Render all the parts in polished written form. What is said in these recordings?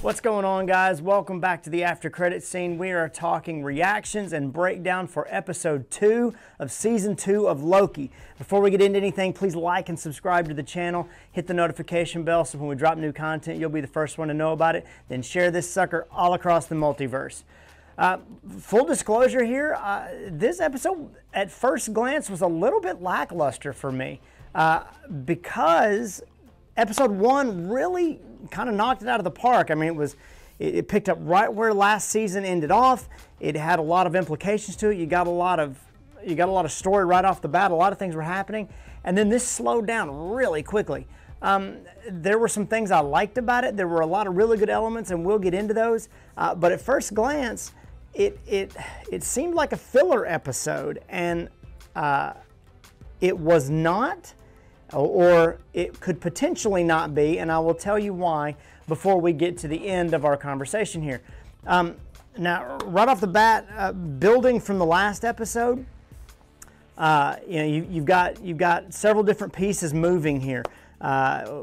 What's going on, guys? Welcome back to the after credit scene. We are talking reactions and breakdown for episode 2 of season 2 of Loki. Before we get into anything, please like and subscribe to the channel. Hit the notification bell so when we drop new content, you'll be the first one to know about it. Then share this sucker all across the multiverse. Full disclosure here, this episode at first glance was a little bit lackluster for me because episode 1 really kind of knocked it out of the park. I mean, it picked up right where last season ended off. It had a lot of implications to it. You got a lot of story right off the bat. A lot of things were happening, and then this slowed down really quickly. There were some things I liked about it. There were a lot of really good elements, and we'll get into those. But at first glance, it seemed like a filler episode, and it was not. Or it could potentially not be, and I will tell you why before we get to the end of our conversation here. Now, right off the bat, building from the last episode, you've got several different pieces moving here.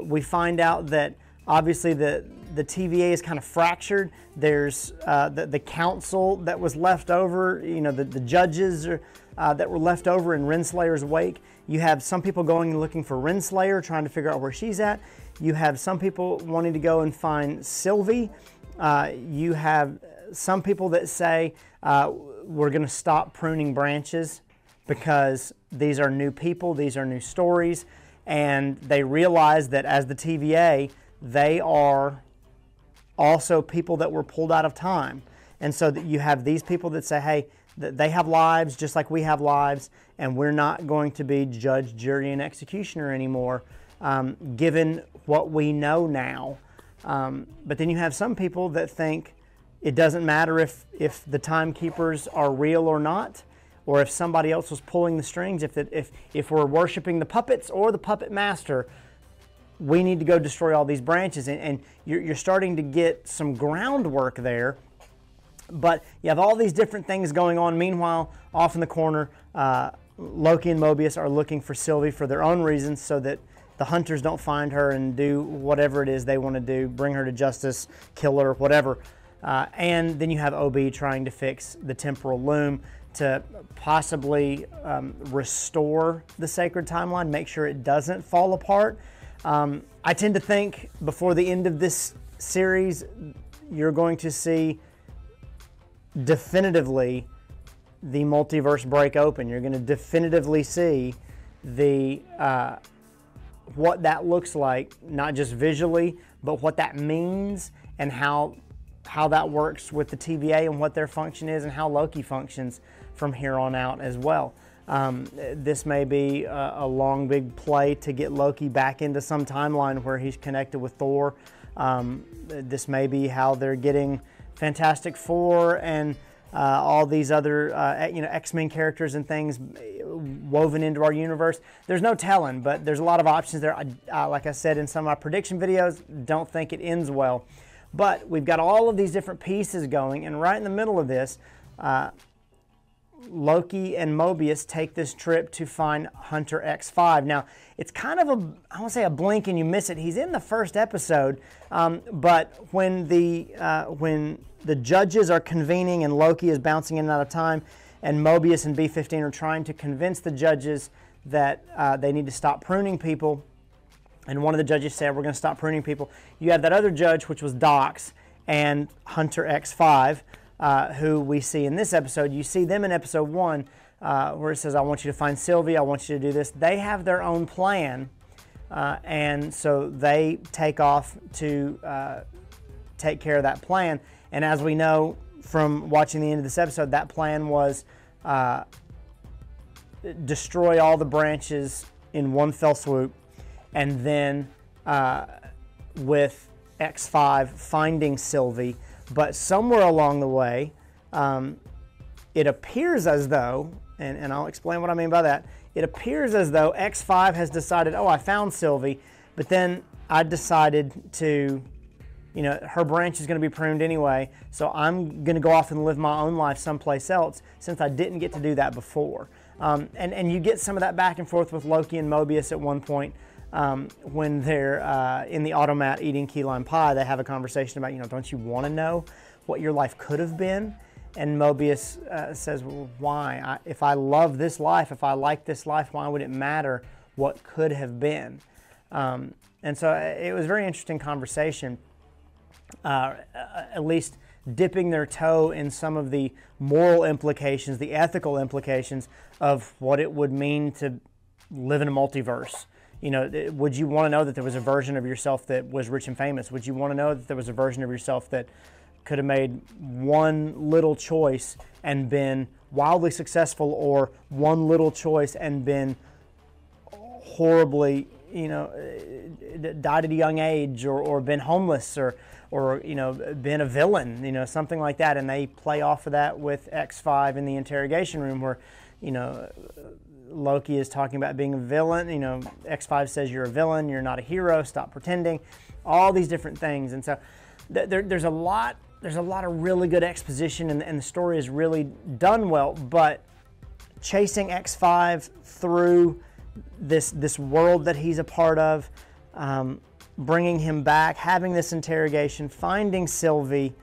We find out that obviously the TVA is kind of fractured. There's the council that was left over, the judges that were left over in Renslayer's wake. You have some people going and looking for Renslayer, trying to figure out where she's at. You have some people wanting to go and find Sylvie. You have some people that say we're going to stop pruning branches because these are new people, these are new stories, and they realize that as the TVA, they are also people that were pulled out of time. And so that you have these people that say, hey, they have lives just like we have lives, and we're not going to be judge, jury, and executioner anymore, given what we know now. But then you have some people that think it doesn't matter if the timekeepers are real or not, or if somebody else was pulling the strings, if we're worshiping the puppets or the puppet master, we need to go destroy all these branches. And you're starting to get some groundwork there. But you have all these different things going on. Meanwhile, off in the corner, Loki and Mobius are looking for Sylvie for their own reasons so that the hunters don't find her and do whatever it is they want to do, bring her to justice, kill her, whatever. And then you have OB trying to fix the temporal loom to possibly restore the sacred timeline, make sure it doesn't fall apart. I tend to think before the end of this series, you're going to see definitively the multiverse break open. You're going to definitively see the what that looks like, not just visually, but what that means and how that works with the TVA and what their function is and how Loki functions from here on out as well. This may be a long, big play to get Loki back into some timeline where he's connected with Thor. This may be how they're getting Fantastic Four and all these other X-Men characters and things woven into our universe. There's no telling, but there's a lot of options there. Like I said in some of my prediction videos, don't think it ends well. But we've got all of these different pieces going, and right in the middle of this, Loki and Mobius take this trip to find Hunter X5. Now, it's kind of I won't say a blink and you miss it. He's in the first episode, but when the judges are convening and Loki is bouncing in and out of time, and Mobius and B-15 are trying to convince the judges that they need to stop pruning people, and one of the judges said, we're going to stop pruning people. You have that other judge, which was Dox, and Hunter X5, who we see in this episode. You see them in episode 1 where it says, I want you to find Sylvie, I want you to do this. They have their own plan, and so they take off to take care of that plan. And as we know from watching the end of this episode, that plan was destroy all the branches in one fell swoop, and then with X5 finding Sylvie. But somewhere along the way, it appears as though, and I'll explain what I mean by that, it appears as though X5 has decided, oh, I found Sylvie, but then I decided to, her branch is going to be pruned anyway, so I'm going to go off and live my own life someplace else since I didn't get to do that before. And you get some of that back and forth with Loki and Mobius at one point. when they're in the automat eating key lime pie, they have a conversation about, don't you want to know what your life could have been? And Mobius says, well, why? If I love this life, if I like this life, why would it matter what could have been? And so it was a very interesting conversation, at least dipping their toe in some of the moral implications, the ethical implications of what it would mean to live in a multiverse. Would you want to know that there was a version of yourself that was rich and famous? Would you want to know that there was a version of yourself that could have made one little choice and been wildly successful, or one little choice and been horribly, died at a young age, or been homeless, or been a villain, something like that? And they play off of that with X5 in the interrogation room, where, Loki is talking about being a villain. X5 says you're a villain, you're not a hero, stop pretending, all these different things. And so there's a lot of really good exposition, and the story is really done well. But chasing X5 through this world that he's a part of, bringing him back, having this interrogation, finding Sylvie,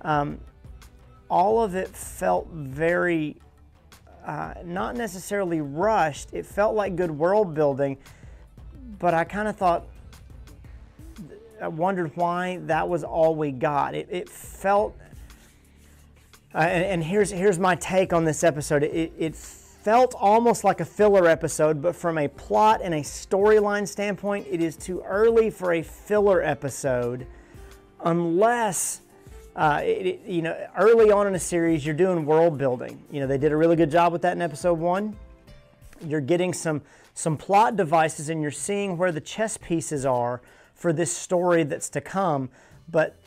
all of it felt very not necessarily rushed. It felt like good world building, but I kind of I wondered why that was all we got. It felt, and here's my take on this episode. It felt almost like a filler episode, but from a plot and a storyline standpoint, it is too early for a filler episode, unless early on in a series, you're doing world building. They did a really good job with that in episode 1. You're getting some plot devices, and you're seeing where the chess pieces are for this story that's to come. But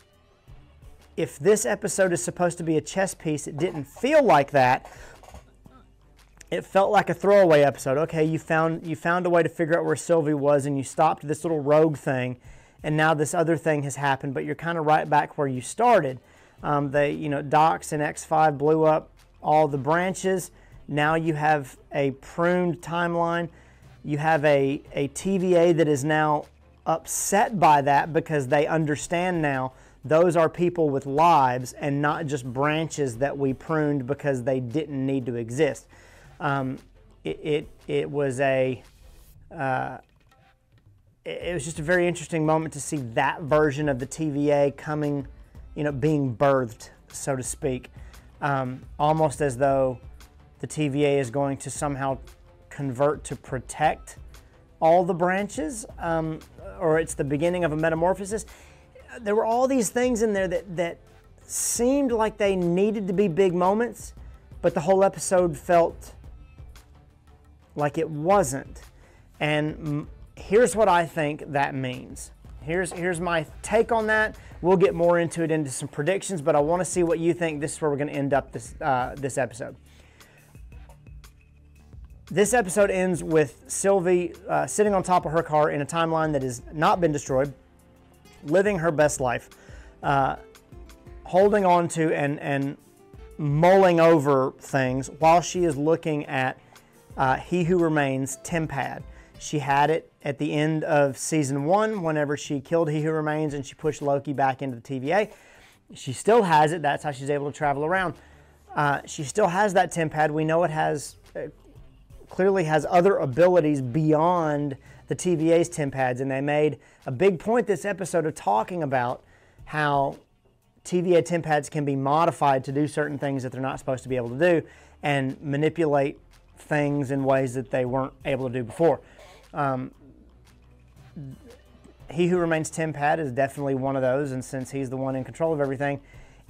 if this episode is supposed to be a chess piece, it didn't feel like that. It felt like a throwaway episode. Okay, you found a way to figure out where Sylvie was, and you stopped this little rogue thing, and now this other thing has happened, but you're kind of right back where you started. Dox and X5 blew up all the branches. Now you have a pruned timeline. You have a TVA that is now upset by that, because they understand now those are people with lives and not just branches that we pruned because they didn't need to exist. It was just a very interesting moment to see that version of the TVA coming, being birthed, so to speak. Almost as though the TVA is going to somehow convert to protect all the branches, or it's the beginning of a metamorphosis. There were all these things in there that seemed like they needed to be big moments, but the whole episode felt like it wasn't. And here's what I think that means. Here's my take on that. We'll get more into some predictions, but I want to see what you think. This is where we're going to end up this episode. This episode ends with Sylvie sitting on top of her car in a timeline that has not been destroyed, living her best life, holding on to and mulling over things while she is looking at He Who Remains TemPad. She had it at the end of season 1 whenever she killed He Who Remains and she pushed Loki back into the TVA. She still has it. That's how she's able to travel around. She still has that TemPad. We know it has clearly has other abilities beyond the TVA's TemPads, and they made a big point this episode of talking about how TVA TemPads can be modified to do certain things that they're not supposed to be able to do and manipulate things in ways that they weren't able to do before. He Who Remains TemPad is definitely one of those, and since he's the one in control of everything,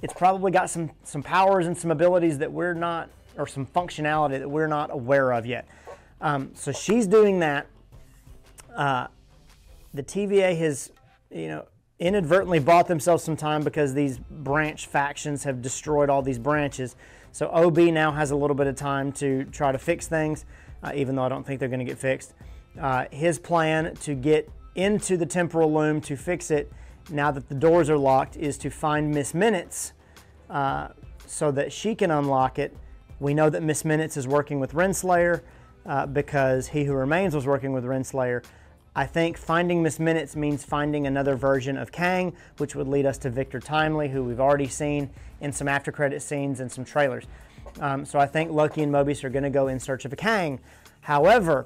it's probably got some powers and some abilities that we're not, or some functionality that we're not aware of yet. So she's doing that. The TVA has, inadvertently bought themselves some time because these branch factions have destroyed all these branches. So OB now has a little bit of time to try to fix things, even though I don't think they're going to get fixed. His plan to get into the temporal loom to fix it, now that the doors are locked, is to find Miss Minutes so that she can unlock it. We know that Miss Minutes is working with Renslayer because He Who Remains was working with Renslayer. I think finding Miss Minutes means finding another version of Kang, which would lead us to Victor Timely, who we've already seen in some after credit scenes and some trailers. So I think Loki and Mobius are going to go in search of a Kang. However,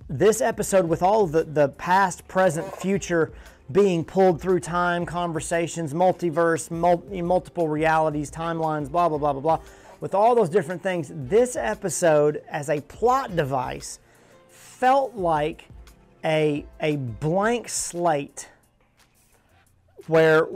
this episode, with all the past, present, future being pulled through time, conversations, multiverse, multiple realities, timelines, blah, blah, blah, blah, blah, with all those different things, this episode, as a plot device, felt like a blank slate where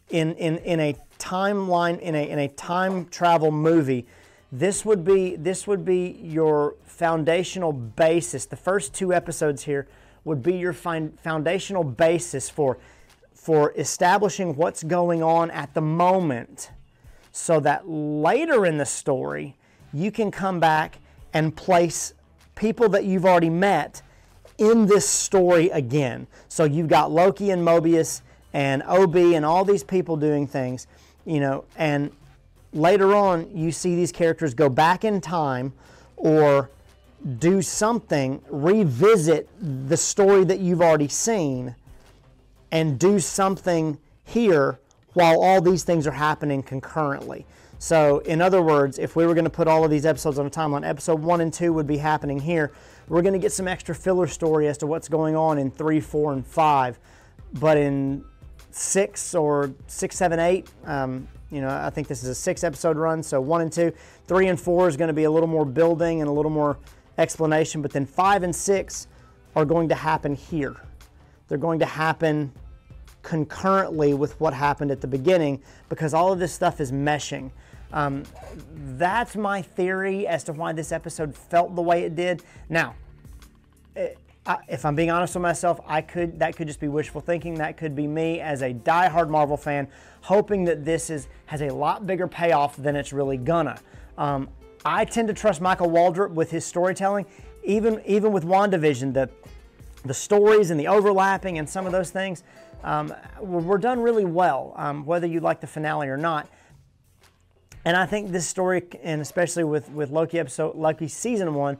in a timeline, in a time travel movie, this would be your foundational basis. The first 2 episodes here would be your foundational basis for establishing what's going on at the moment, so that later in the story you can come back and place people that you've already met in this story again. So you've got Loki and Mobius and OB and all these people doing things, and later on you see these characters go back in time or do something, revisit the story that you've already seen and do something here while all these things are happening concurrently. So in other words, if we were going to put all of these episodes on a timeline, episode 1 and 2 would be happening here. We're going to get some extra filler story as to what's going on in 3, 4, and 5. But in 6, 7, 8, I think this is a 6 episode run, so 1 and 2. 3 and 4 is going to be a little more building and a little more explanation, but then 5 and 6 are going to happen here. They're going to happen concurrently with what happened at the beginning, because all of this stuff is meshing. That's my theory as to why this episode felt the way it did. Now, if I'm being honest with myself, that could just be wishful thinking. That could be me as a diehard Marvel fan hoping that this has a lot bigger payoff than it's really gonna. I tend to trust Michael Waldrop with his storytelling, even with WandaVision. The stories and the overlapping and some of those things were done really well, whether you like the finale or not. And I think this story, and especially with Loki season 1,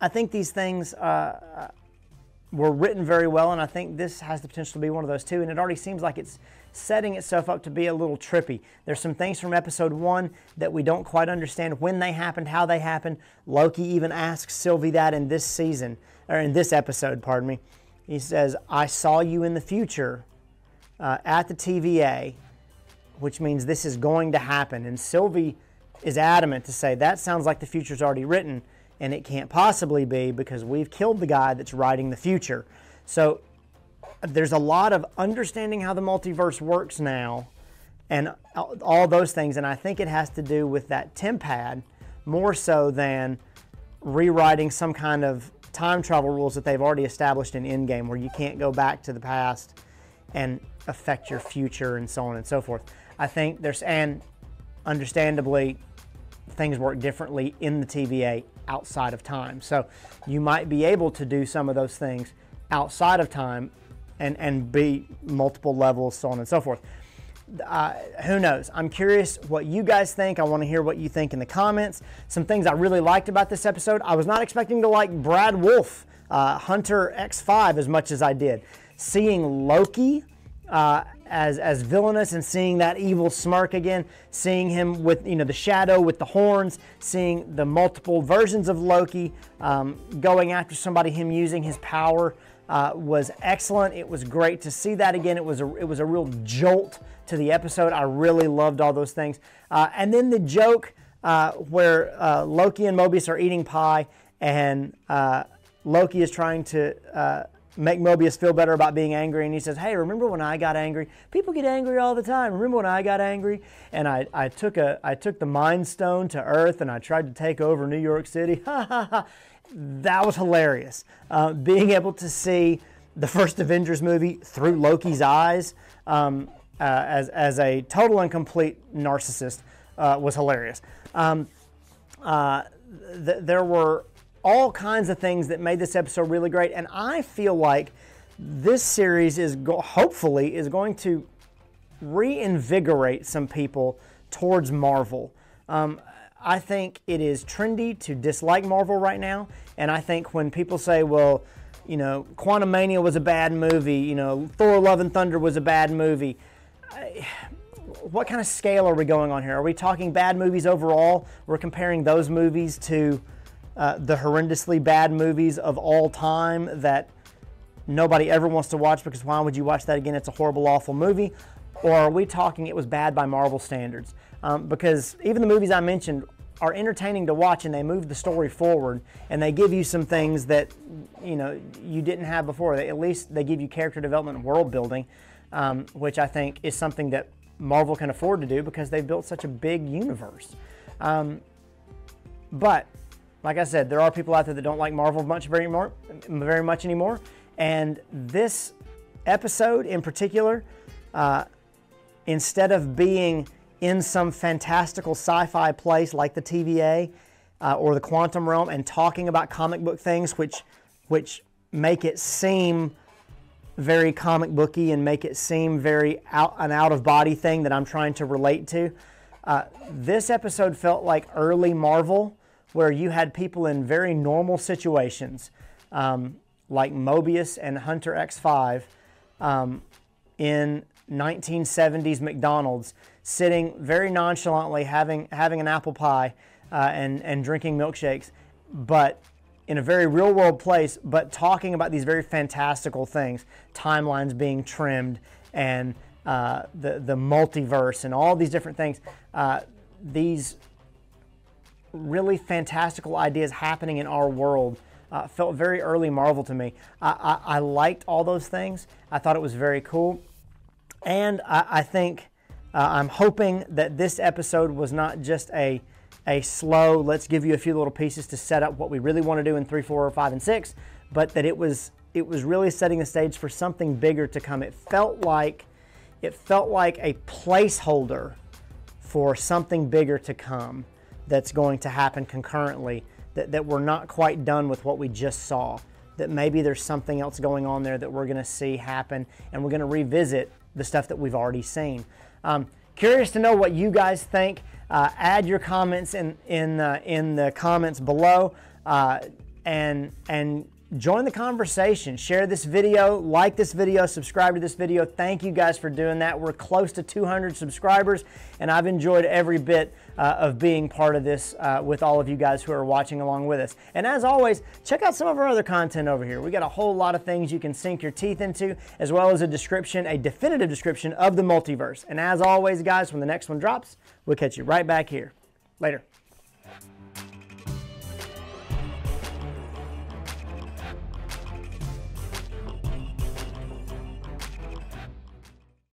I think these things were written very well, and I think this has the potential to be one of those too. And it already seems like it's setting itself up to be a little trippy. There's some things from episode 1 that we don't quite understand when they happened, how they happened. Loki even asks Sylvie that in this season, or in this episode, pardon me. He says, "I saw you in the future at the TVA," which means this is going to happen. And Sylvie is adamant to say, that sounds like the future's already written, and it can't possibly be because we've killed the guy that's writing the future. So there's a lot of understanding how the multiverse works now and all those things, and I think it has to do with that TemPad more so than rewriting some kind of time travel rules that they've already established in Endgame, where you can't go back to the past and affect your future and so on and so forth. I think and understandably, things work differently in the TVA outside of time. So you might be able to do some of those things outside of time and be multiple levels, so on and so forth. Who knows? I'm curious what you guys think. I want to hear what you think in the comments. Some things I really liked about this episode. I was not expecting to like Brad Wolf, Hunter X5, as much as I did. Seeing Loki as villainous and seeing that evil smirk again, seeing him with the shadow with the horns, seeing the multiple versions of Loki going after somebody, him using his power was excellent. It was great to see that again. It was a real jolt to the episode. I really loved all those things. And then the joke where Loki and Mobius are eating pie, and Loki is trying to make Mobius feel better about being angry, and he says, "Hey, remember when I got angry? People get angry all the time. Remember when I got angry? And I took the Mind Stone to Earth, and I tried to take over New York City." Ha ha ha! That was hilarious. Being able to see the first Avengers movie through Loki's eyes as a total and complete narcissist was hilarious. There were all kinds of things that made this episode really great, and I feel like this series hopefully is going to reinvigorate some people towards Marvel. I think it is trendy to dislike Marvel right now, and I think when people say, well, you know, Quantumania was a bad movie, you know, Thor Love and Thunder was a bad movie. What kind of scale are we going on here? Are we talking bad movies overall? We're comparing those movies to the horrendously bad movies of all time that nobody ever wants to watch, because why would you watch that again? It's a horrible, awful movie. Or are we talking it was bad by Marvel standards? Because even the movies I mentioned are entertaining to watch, and they move the story forward, and they give you some things that, you know, you didn't have before. At least they give you character development and world building, which I think is something that Marvel can afford to do because they've built such a big universe. But like I said, there are people out there that don't like Marvel very much anymore. And this episode in particular, instead of being in some fantastical sci-fi place like the TVA or the quantum realm and talking about comic book things which make it seem very comic booky and make it seem very an out-of-body thing that I'm trying to relate to, this episode felt like early Marvel, where you had people in very normal situations, like Mobius and Hunter X5 in 1970s McDonald's, sitting very nonchalantly having an apple pie and drinking milkshakes, but in a very real world place, but talking about these very fantastical things, timelines being trimmed and the multiverse and all these different things, these really fantastical ideas happening in our world. Felt very early Marvel to me. I liked all those things. I thought it was very cool. And I think, I'm hoping that this episode was not just a slow, let's give you a few little pieces to set up what we really want to do in 3, 4, 5, and 6, but that it was really setting the stage for something bigger to come. It felt like a placeholder for something bigger to come that's going to happen concurrently, that we're not quite done with what we just saw, that maybe there's something else going on there that we're going to see happen, and we're going to revisit the stuff that we've already seen. Curious to know what you guys think. Add your comments in the comments below, and join the conversation. Share this video, like this video, subscribe to this video. Thank you guys for doing that. We're close to 200 subscribers, and I've enjoyed every bit of being part of this with all of you guys who are watching along with us. And as always, check out some of our other content over here. We got a whole lot of things you can sink your teeth into, as well as a definitive description of the multiverse. And as always, guys, when the next one drops, we'll catch you right back here. Later.